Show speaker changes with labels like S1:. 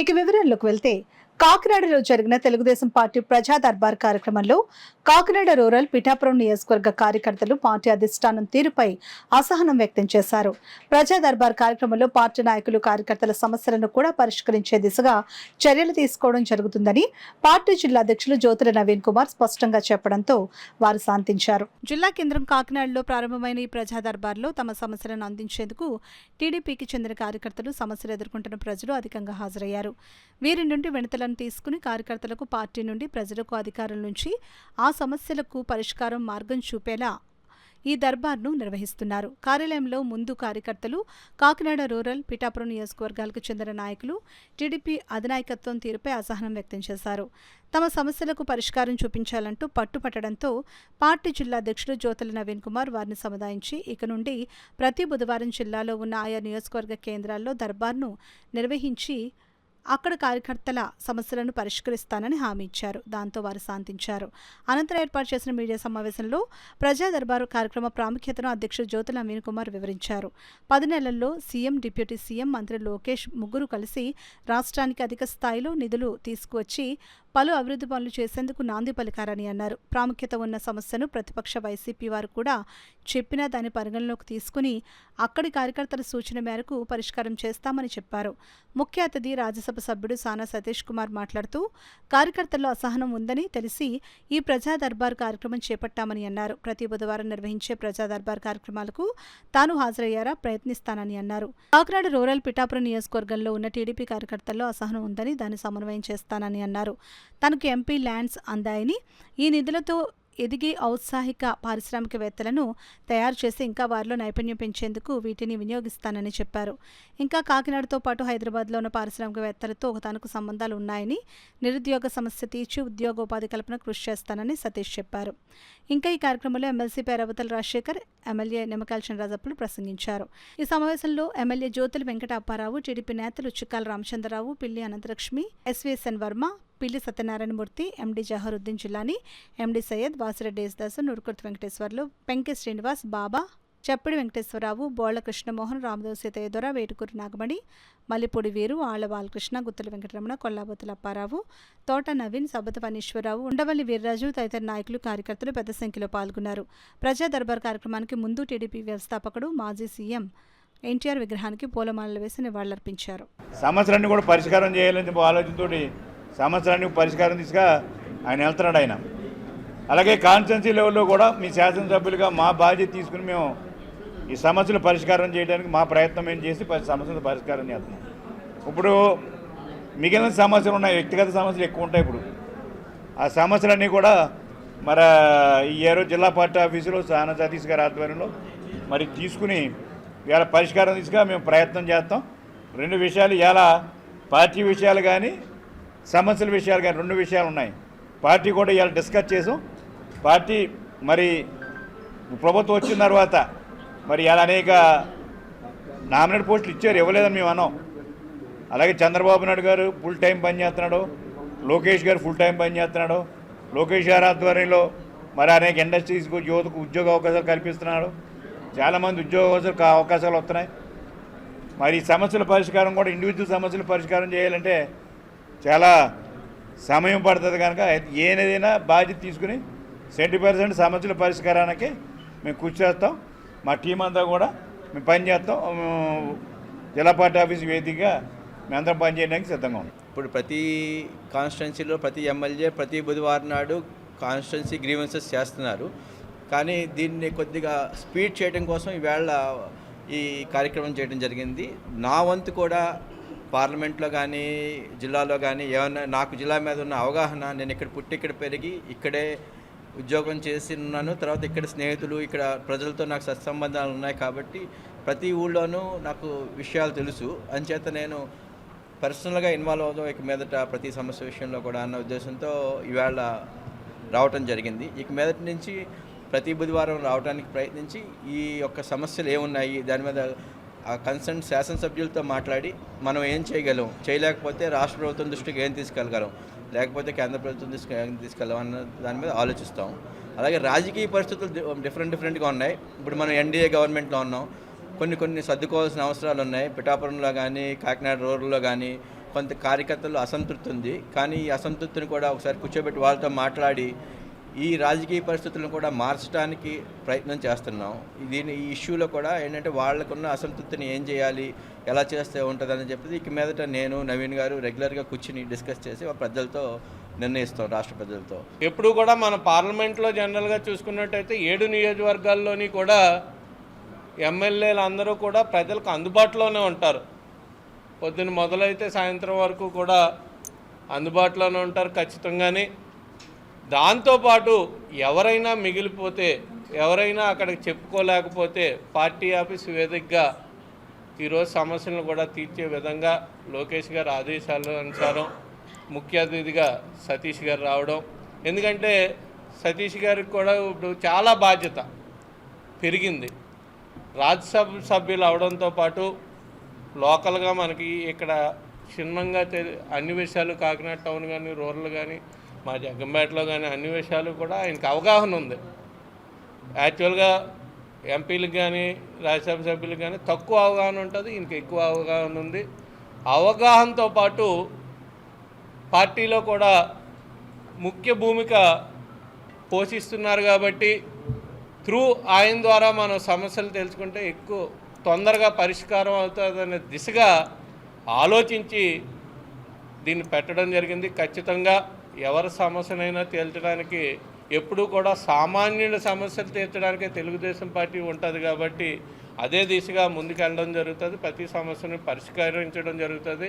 S1: ఇక వివరాల్లోకి వెళ్తే కాకినాడలో జరిగిన తెలుగుదేశం పార్టీ ప్రజా దర్బార్ కార్యక్రమంలో కాకినాడ రూరల్ పిఠాపురం నియోజకవర్గ కార్యకర్తలు పార్టీ అధిష్టానం తీరుపై అసహనం వ్యక్తం చేశారు. ప్రజా దర్బార్ కార్యక్రమంలో పార్టీ నాయకులు కార్యకర్తల సమస్యలను కూడా పరిష్కరించే దిశగా చర్యలు తీసుకోవడం జరుగుతుందని పార్టీ జిల్లా అధ్యక్షులు జ్యోతుల నవీన్ కుమార్ స్పష్టంగా చెప్పడంతో వారు శాంతించారు. జిల్లా కేంద్రం కాకినాడలో ప్రారంభమైన ఈ ప్రజా దర్బార్లో తమ సమస్యలను అందించేందుకు టీడీపీకి చెందిన కార్యకర్తలు సమస్యలు ఎదుర్కొంటున్న ప్రజలు అధికంగా హాజరయ్యారు. వీరి నుండి వినతులను తీసుకుని కార్యకర్తలకు పార్టీ నుండి ప్రజలకు అధికారుల నుంచి ఆ సమస్యలకు పరిష్కారం మార్గం చూపేలా ఈ దర్బార్ను నిర్వహిస్తున్నారు. కార్యాలయంలో ముందు కార్యకర్తలు, కాకినాడ రూరల్, పిఠాపురం నియోజకవర్గాలకు చెందిన నాయకులు టీడీపీ అధినాయకత్వం తీరుపై అసహనం వ్యక్తం చేశారు. తమ సమస్యలకు పరిష్కారం చూపించాలంటూ పట్టుపట్టడంతో పార్టీ జిల్లా అధ్యక్షులు జ్యోతుల నవీన్ కుమార్ వారిని సముదాయించి ఇక నుండి ప్రతి బుధవారం జిల్లాలో ఉన్న ఆయా నియోజకవర్గ కేంద్రాల్లో దర్బార్ను నిర్వహించి అక్కడ కార్యకర్తల సమస్యలను పరిష్కరిస్తానని హామీ ఇచ్చారు. దాంతో వారు శాంతించారు. అనంతరం ఏర్పాటు చేసిన మీడియా సమావేశంలో ప్రజా దర్బారు కార్యక్రమ ప్రాముఖ్యతను అధ్యక్షుడు జ్యోతుల నవీన్ కుమార్ వివరించారు. 10 నెలల్లో సీఎం, డిప్యూటీ సీఎం, మంత్రి లోకేష్ ముగ్గురు కలిసి రాష్ట్రానికి అధిక స్థాయిలో నిధులు తీసుకువచ్చి పలు అభివృద్ధి పనులు చేసేందుకు నాంది పలికారని అన్నారు. ప్రాముఖ్యత ఉన్న సమస్యను ప్రతిపక్ష వైసీపీ వారు కూడా చెప్పినా దాన్ని పరిగణలోకి తీసుకుని అక్కడి కార్యకర్తల సూచన మేరకు పరిష్కారం చేస్తామని చెప్పారు. ముఖ్య అతిథి రాజ్యసభ సభ్యుడు సానా సతీష్ కుమార్ మాట్లాడుతూ కార్యకర్తల్లో అసహనం ఉందని తెలిసి ఈ ప్రజా దర్బార్ కార్యక్రమం చేపట్టామని అన్నారు. ప్రతి బుధవారం నిర్వహించే ప్రజా దర్బార్ కార్యక్రమాలకు తాను హాజరయ్యారా ప్రయత్నిస్తానని అన్నారు. కాకినాడ రూరల్, పిఠాపురం నియోజకవర్గంలో ఉన్న టీడీపీ కార్యకర్తల్లో అసహనం ఉందని దాన్ని సమన్వయం చేస్తానని అన్నారు. తనకు ఎంపీ ల్యాండ్స్ అందాయని, ఈ నిధులతో ఎదిగే ఔత్సాహిక పారిశ్రామికవేత్తలను తయారు చేసి ఇంకా వారిలో నైపుణ్యం పెంచేందుకు వీటిని వినియోగిస్తానని చెప్పారు. ఇంకా కాకినాడతో పాటు హైదరాబాద్లో ఉన్న పారిశ్రామికవేత్తలతో తనకు సంబంధాలు ఉన్నాయని, నిరుద్యోగ సమస్య తీర్చి ఉద్యోగోపాధి కల్పన కృషి చేస్తానని సతీష్ చెప్పారు. ఇంకా ఈ కార్యక్రమంలో ఎమ్మెల్సీ పేరవతల రాజశేఖర్, ఎమ్మెల్యే నిమ్మకాయల చినరాజప్పలు ప్రసంగించారు. ఈ సమావేశంలో ఎమ్మెల్యే జ్యోతుల వెంకట అప్పారావు, టీడీపీ నేతలు చిక్కాల రామచంద్రరావు, పిల్లి అనంతలక్ష్మి, ఎస్వీఎస్ఎన్ వర్మ, పిల్లి సత్యనారాయణమూర్తి, ఎండీ జహరుద్దీన్ జిల్లాని, ఎండీ సయ్యద్, వాసిరెడ్డి యేసుదాసు, నూరుకుర్తి వెంకటేశ్వర్లు, పెంకె శ్రీనివాస్, బాబా, చప్పిడి వెంకటేశ్వరరావు, బోళ్ల కృష్ణమోహన్, రామదేవ్ సీతయ్యదొర, వేటుకూరి నాగమణి, మల్లిపూడి వీరు, ఆళ్ల బాలకృష్ణ, గుత్తల వెంకటరమణ, కొల్లాబొత్తుల అప్పారావు, తోట నవీన్, సబత పనీశ్వరరావు, ఉండవల్లి వీర్రాజు తదితర నాయకులు, కార్యకర్తలు పెద్ద సంఖ్యలో పాల్గొన్నారు. ప్రజా దర్బార్ కార్యక్రమానికి ముందు టీడీపీ వ్యవస్థాపకుడు, మాజీ సీఎం ఎన్టీఆర్ విగ్రహానికి పూలమాలలు వేసి నివాళులర్పించారు.
S2: సమస్యలన్నీ కూడా పరిష్కారం చేయాలని ఆలోచనతో సమస్యలన్నీ పరిష్కారం తీసుగా ఆయన వెళ్తున్నాడు. ఆయన అలాగే కాన్స్టిట్యున్సీ లెవెల్లో కూడా మీ శాసనసభ్యులుగా మా బాధ్యత తీసుకుని మేము ఈ సమస్యలు పరిష్కారం చేయడానికి మా ప్రయత్నం ఏం చేసి సమస్యలు పరిష్కారం చేస్తున్నాం. ఇప్పుడు మిగిలిన సమస్యలు ఉన్నాయి, వ్యక్తిగత సమస్యలు ఎక్కువ ఉంటాయి. ఇప్పుడు ఆ సమస్యలన్నీ కూడా మరి ఈ జిల్లా పార్టీ ఆఫీసులో సానా సతీష్ గారి ఆధ్వర్యంలో మరి తీసుకుని ఇవాళ పరిష్కారం తీసుగా మేము ప్రయత్నం చేస్తాం. 2 విషయాలు ఇవాళ పార్టీ విషయాలు కానీ సమస్యల విషయాలు కానీ 2 విషయాలు ఉన్నాయి. పార్టీ కూడా ఇవాళ డిస్కస్ చేసాం. పార్టీ మరి ప్రభుత్వం వచ్చిన తర్వాత మరి ఇవాళ అనేక నామినేట్ పోస్టులు ఇచ్చారు, ఇవ్వలేదని మేము అన్నాం. అలాగే చంద్రబాబు నాయుడు గారు ఫుల్ టైం పనిచేస్తున్నాడు, లోకేష్ గారు ఫుల్ టైం పనిచేస్తున్నాడు. లోకేష్ గారి ఆధ్వర్యంలో మరి అనేక ఇండస్ట్రీస్కు యువతకు ఉద్యోగ అవకాశాలు కల్పిస్తున్నాడు. చాలామంది ఉద్యోగ అవకాశాలు వస్తున్నాయి. మరి ఈ సమస్యల పరిష్కారం కూడా ఇండివిజువల్ సమస్యల పరిష్కారం చేయాలంటే చాలా సమయం పడుతుంది. కనుక ఏదైనా బాధ్యత తీసుకుని 70% సమస్యల పరిష్కారానికి మేము కృషి చేస్తాం. మా టీం అంతా కూడా మేము పనిచేస్తాం. జిల్లా పార్టీ ఆఫీస్ వేదికగా మేమందరం పనిచేయడానికి సిద్ధంగా ఉన్నాం.
S3: ఇప్పుడు ప్రతి కాన్స్టిట్యున్సీలో ప్రతి ఎమ్మెల్యే ప్రతి బుధవారం నాడు కాన్స్టిట్యున్సీ గ్రీవెన్సెస్ చేస్తున్నారు. కానీ దీన్ని కొద్దిగా స్పీడ్ చేయడం కోసం ఈవేళ ఈ కార్యక్రమం చేయడం జరిగింది. నా వంతు కూడా పార్లమెంట్లో కానీ జిల్లాలో కానీ ఏమన్నా నాకు జిల్లా మీద ఉన్న అవగాహన, నేను ఇక్కడ పుట్టి ఇక్కడ పెరిగి ఇక్కడే ఉద్యోగం చేసి ఉన్నాను, తర్వాత ఇక్కడ స్నేహితులు ఇక్కడ ప్రజలతో నాకు సత్సంబంధాలు ఉన్నాయి కాబట్టి ప్రతి ఊళ్ళోనూ నాకు విషయాలు తెలుసు. అంచేత నేను పర్సనల్గా ఇన్వాల్వ్ అవుదాం ఇక మీదట ప్రతి సమస్య విషయంలో కూడా అన్న ఉద్దేశంతో ఈవేళ రావటం జరిగింది. ఇక మీదటి నుంచి ప్రతి బుధవారం రావడానికి ప్రయత్నించి ఈ యొక్క సమస్యలు ఏమున్నాయి దాని మీద ఆ కన్సర్న్ శాసనసభ్యులతో మాట్లాడి మనం ఏం చేయగలం, చేయలేకపోతే రాష్ట్ర ప్రభుత్వం దృష్టికి ఏం తీసుకెళ్ళగలం, లేకపోతే కేంద్ర ప్రభుత్వం దృష్టికి ఏం తీసుకెళ్ళం అన్న దాని మీద ఆలోచిస్తాం. అలాగే రాజకీయ పరిస్థితులు డిఫరెంట్గా ఉన్నాయి. ఇప్పుడు మనం ఎన్డీఏ గవర్నమెంట్లో ఉన్నాం. కొన్ని సర్దుకోవాల్సిన అవసరాలు ఉన్నాయి. పిఠాపురంలో కానీ కాకినాడ రూరల్లో కానీ కొంత కార్యకర్తలు అసంతృప్తి ఉంది. కానీ ఈ అసంతృప్తిని కూడా ఒకసారి కూర్చోబెట్టి వాళ్ళతో మాట్లాడి ఈ రాజకీయ పరిస్థితులను కూడా మార్చడానికి ప్రయత్నం చేస్తున్నాం. ఈ ఇష్యూలో కూడా ఏంటంటే వాళ్ళకున్న అసంతృప్తిని ఏం చేయాలి, ఎలా చేస్తే ఉంటుందని చెప్పి ఇక మీదట నేను నవీన్ గారు రెగ్యులర్గా కూర్చుని డిస్కస్ చేసి ప్రజలతో నిర్ణయిస్తాం, రాష్ట్ర ప్రజలతో.
S4: ఎప్పుడు కూడా మన పార్లమెంట్లో జనరల్గా చూసుకున్నట్టయితే 7 నియోజకవర్గాల్లోని కూడా ఎమ్మెల్యేలు అందరూ కూడా ప్రజలకు అందుబాటులోనే ఉంటారు. పొద్దున్న మొదలైతే సాయంత్రం వరకు కూడా అందుబాటులోనే ఉంటారు ఖచ్చితంగానే. దాంతోపాటు ఎవరైనా మిగిలిపోతే, ఎవరైనా అక్కడికి చెప్పుకోలేకపోతే పార్టీ ఆఫీస్ వేదికగా ఈరోజు సమస్యలను కూడా తీర్చే విధంగా లోకేష్ గారి ఆదేశాల అనుసారం ముఖ్య అతిథిగా సతీష్ గారు రావడం. ఎందుకంటే సతీష్ గారికి కూడా ఇప్పుడు చాలా బాధ్యత పెరిగింది. రాజ్యసభ సభ్యులు అవడంతో పాటు లోకల్గా మనకి ఇక్కడ క్షుణ్ణంగా అన్ని విషయాలు కాకినాడ టౌన్ కానీ రూరల్ కానీ మా జగ్గంపేటలో కానీ అన్ని విషయాలు కూడా ఆయనకు అవగాహన ఉంది. యాక్చువల్గా ఎంపీలకు కానీ రాజ్యసభ సభ్యులకు కానీ తక్కువ అవగాహన ఉంటుంది, ఈయనకి ఎక్కువ అవగాహన ఉంది. అవగాహనతో పాటు పార్టీలో కూడా ముఖ్య భూమిక పోషిస్తున్నారు కాబట్టి త్రూ ఆయన ద్వారా మనం సమస్యలు తెలుసుకుంటే ఎక్కువ తొందరగా పరిష్కారం అవుతుందనే దిశగా ఆలోచించి దీన్ని పెట్టడం జరిగింది. ఖచ్చితంగా ఎవరి సమస్యనైనా తేల్చడానికి ఎప్పుడూ కూడా సామాన్యుల సమస్యలు తీర్చడానికే తెలుగుదేశం పార్టీ ఉంటుంది కాబట్టి అదే దిశగా ముందుకెళ్ళడం జరుగుతుంది. ప్రతి సమస్యను పరిష్కరించడం జరుగుతుంది.